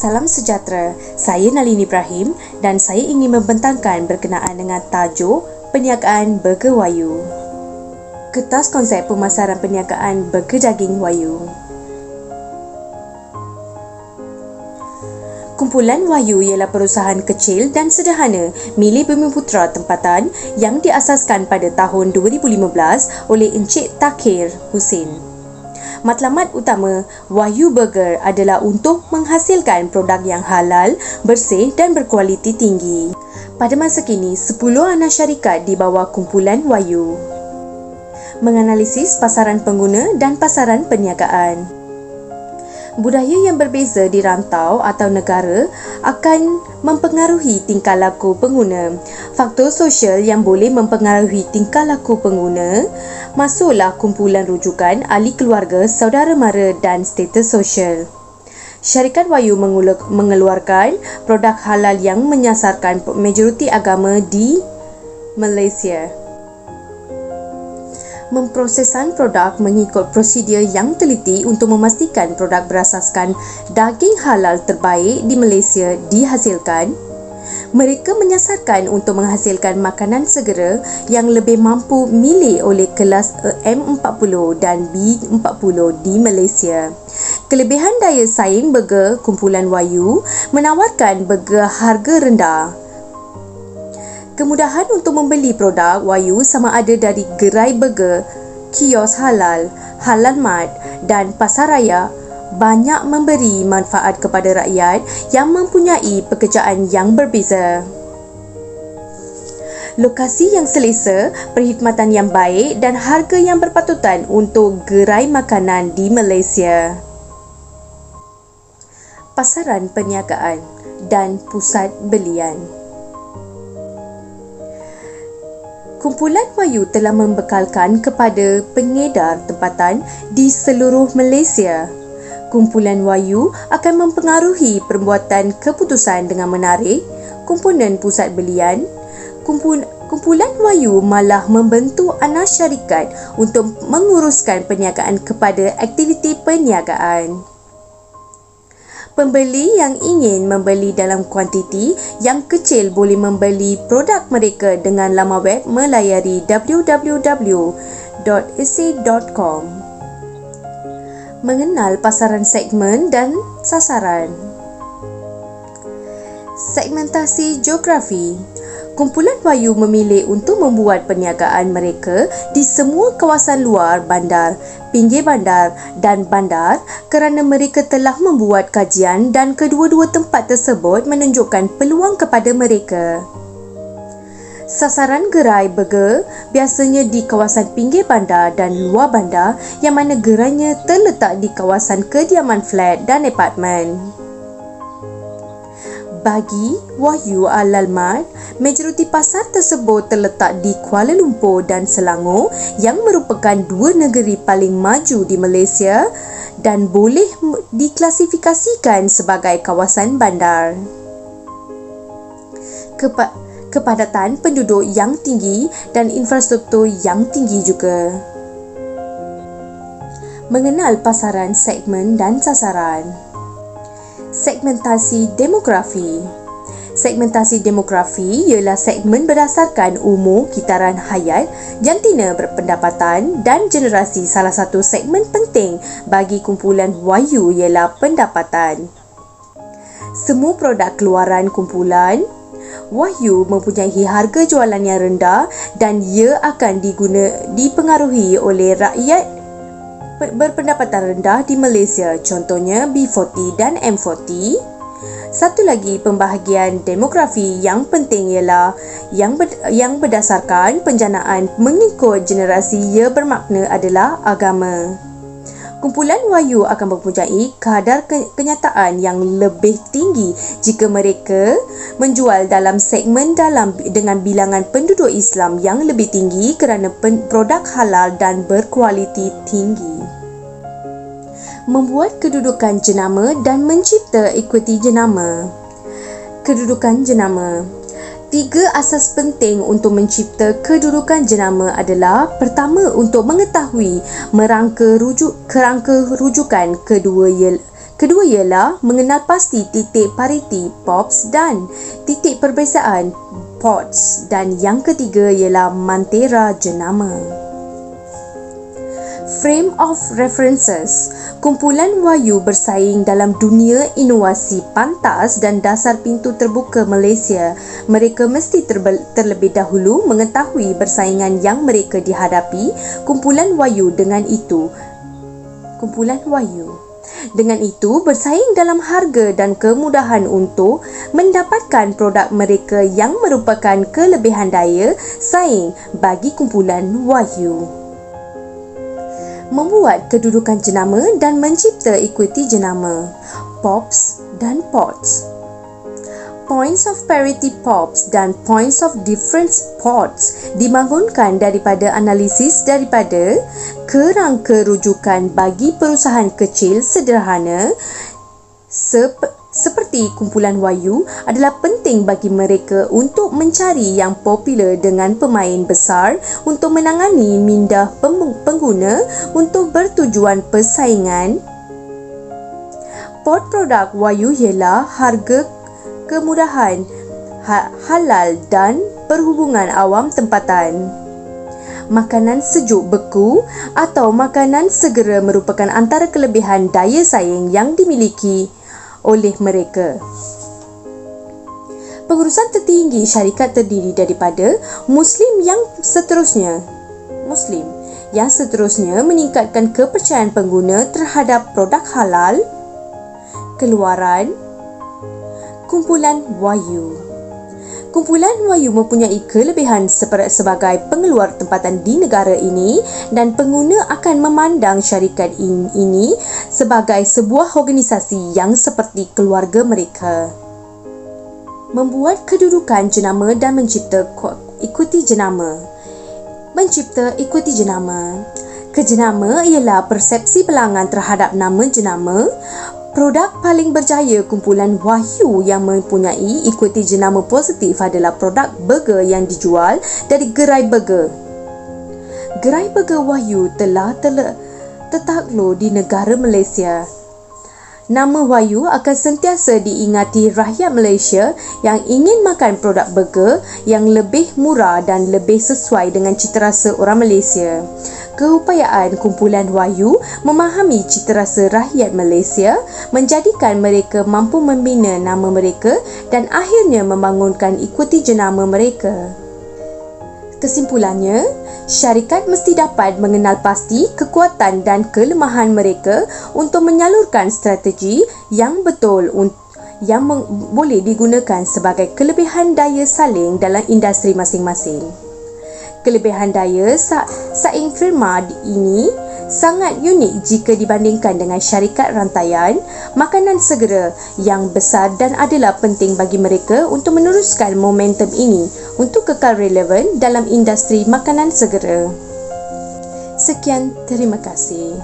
Salam sejahtera, saya Nalini Ibrahim dan saya ingin membentangkan berkenaan dengan tajuk Perniagaan Burger Wahyu. Kertas konsep pemasaran perniagaan burger daging Wahyu. Kumpulan Wahyu ialah perusahaan kecil dan sederhana milik Bumiputera Tempatan yang diasaskan pada tahun 2015 oleh Encik Takir Husin. Matlamat utama Wahyu Burger adalah untuk menghasilkan produk yang halal, bersih dan berkualiti tinggi. Pada masa kini, 10 anak syarikat di bawah kumpulan Wahyu menganalisis pasaran pengguna dan pasaran perniagaan. Budaya yang berbeza di rantau atau negara akan mempengaruhi tingkah laku pengguna. Faktor sosial yang boleh mempengaruhi tingkah laku pengguna masuklah kumpulan rujukan, ahli keluarga, saudara mara dan status sosial. Syarikat Wahyu mengeluarkan produk halal yang menyasarkan majoriti agama di Malaysia. Memprosesan produk mengikut prosedur yang teliti untuk memastikan produk berasaskan daging halal terbaik di Malaysia dihasilkan. Mereka menyasarkan untuk menghasilkan makanan segera yang lebih mampu milih oleh kelas M40 dan B40 di Malaysia. Kelebihan daya saing burger kumpulan Wahyu menawarkan burger harga rendah. Kemudahan untuk membeli produk Wahyu sama ada dari gerai burger, kios halal, Halal Mart dan pasar raya banyak memberi manfaat kepada rakyat yang mempunyai pekerjaan yang berbeza. Lokasi yang selesa, perkhidmatan yang baik dan harga yang berpatutan untuk gerai makanan di Malaysia. Pasaran perniagaan dan pusat belian. Kumpulan Wahyu telah membekalkan kepada pengedar tempatan di seluruh Malaysia. Kumpulan Wahyu akan mempengaruhi perbuatan keputusan dengan menarik komponen pusat belian. Kumpulan Wahyu malah membentuk anak syarikat untuk menguruskan perniagaan kepada aktiviti perniagaan. Pembeli yang ingin membeli dalam kuantiti yang kecil boleh membeli produk mereka dengan laman web melayari www.isi.com. Mengenal pasaran segmen dan sasaran. Segmentasi geografi. Kumpulan Wahyu memilih untuk membuat perniagaan mereka di semua kawasan luar bandar, pinggir bandar dan bandar kerana mereka telah membuat kajian dan kedua-dua tempat tersebut menunjukkan peluang kepada mereka. Sasaran gerai burger biasanya di kawasan pinggir bandar dan luar bandar yang mana gerainya terletak di kawasan kediaman flat dan apartmen. Bagi Wahyu Halal Mart, majoriti pasar tersebut terletak di Kuala Lumpur dan Selangor yang merupakan dua negeri paling maju di Malaysia dan boleh diklasifikasikan sebagai kawasan bandar. Kepadatan penduduk yang tinggi dan infrastruktur yang tinggi juga. Mengenal pasaran segmen dan sasaran. Segmentasi demografi. Segmentasi demografi ialah segmen berdasarkan umur, kitaran hayat, jantina berpendapatan dan generasi. Salah satu segmen penting bagi kumpulan Wahyu ialah pendapatan. Semua produk keluaran kumpulan Wahyu mempunyai harga jualan yang rendah dan ia akan dipengaruhi oleh rakyat berpendapatan rendah di Malaysia, contohnya B40 dan M40. Satu lagi pembahagian demografi yang penting ialah yang berdasarkan penjanaan mengikut generasi. Ia bermakna adalah agama. Kumpulan Wahyu akan mempunyai kadar kenyataan yang lebih tinggi jika mereka menjual dalam segmen dengan bilangan penduduk Islam yang lebih tinggi kerana produk halal dan berkualiti tinggi. Membuat kedudukan jenama dan mencipta equity jenama. Kedudukan jenama. 3 asas penting untuk mencipta kedudukan jenama adalah: pertama, untuk mengetahui kerangka rujukan, Kedua ialah mengenal pasti titik pariti POPs dan titik perbezaan POTS, dan yang ketiga ialah mantera jenama. Frame of References. Kumpulan Wahyu bersaing dalam dunia inovasi pantas dan dasar pintu terbuka Malaysia. Mereka mesti terlebih dahulu mengetahui persaingan yang mereka dihadapi. Kumpulan Wahyu dengan itu bersaing dalam harga dan kemudahan untuk mendapatkan produk mereka yang merupakan kelebihan daya saing bagi kumpulan Wahyu. Membuat kedudukan jenama dan mencipta ekuiti jenama, POPs dan POTS. Points of parity POPs dan points of difference POTS dibangunkan daripada analisis daripada kerangka rujukan bagi perusahaan kecil sederhana seperti kumpulan Wahyu adalah penting bagi mereka untuk mencari yang popular dengan pemain besar untuk menangani minda pengguna untuk bertujuan persaingan. Pot produk Wahyu ialah harga, kemudahan, halal dan perhubungan awam tempatan. Makanan sejuk beku atau makanan segera merupakan antara kelebihan daya saing yang dimiliki oleh mereka. Pengurusan tertinggi syarikat terdiri daripada Muslim yang seterusnya meningkatkan kepercayaan pengguna terhadap produk halal. Keluaran Kumpulan Wahyu. Kumpulan Wahyu mempunyai kelebihan sebagai pengeluar tempatan di negara ini dan pengguna akan memandang syarikat ini sebagai sebuah organisasi yang seperti keluarga mereka. Membuat kedudukan jenama dan mencipta ekuiti jenama. Mencipta ekuiti jenama. Kejenama ialah persepsi pelanggan terhadap nama jenama. Produk paling berjaya kumpulan Wahyu yang mempunyai ekuiti jenama positif adalah produk burger yang dijual dari gerai burger. Gerai burger Wahyu telah tertakluk di negara Malaysia. Nama Wahyu akan sentiasa diingati rakyat Malaysia yang ingin makan produk burger yang lebih murah dan lebih sesuai dengan citarasa orang Malaysia. Keupayaan kumpulan Wahyu memahami citarasa rakyat Malaysia menjadikan mereka mampu membina nama mereka dan akhirnya membangunkan ekuiti jenama mereka. Kesimpulannya, syarikat mesti dapat mengenal pasti kekuatan dan kelemahan mereka untuk menyalurkan strategi yang betul yang boleh digunakan sebagai kelebihan daya saing dalam industri masing-masing. Kelebihan daya saing firma ini sangat unik jika dibandingkan dengan syarikat rantaian makanan segera yang besar dan adalah penting bagi mereka untuk meneruskan momentum ini untuk kekal relevan dalam industri makanan segera. Sekian, terima kasih.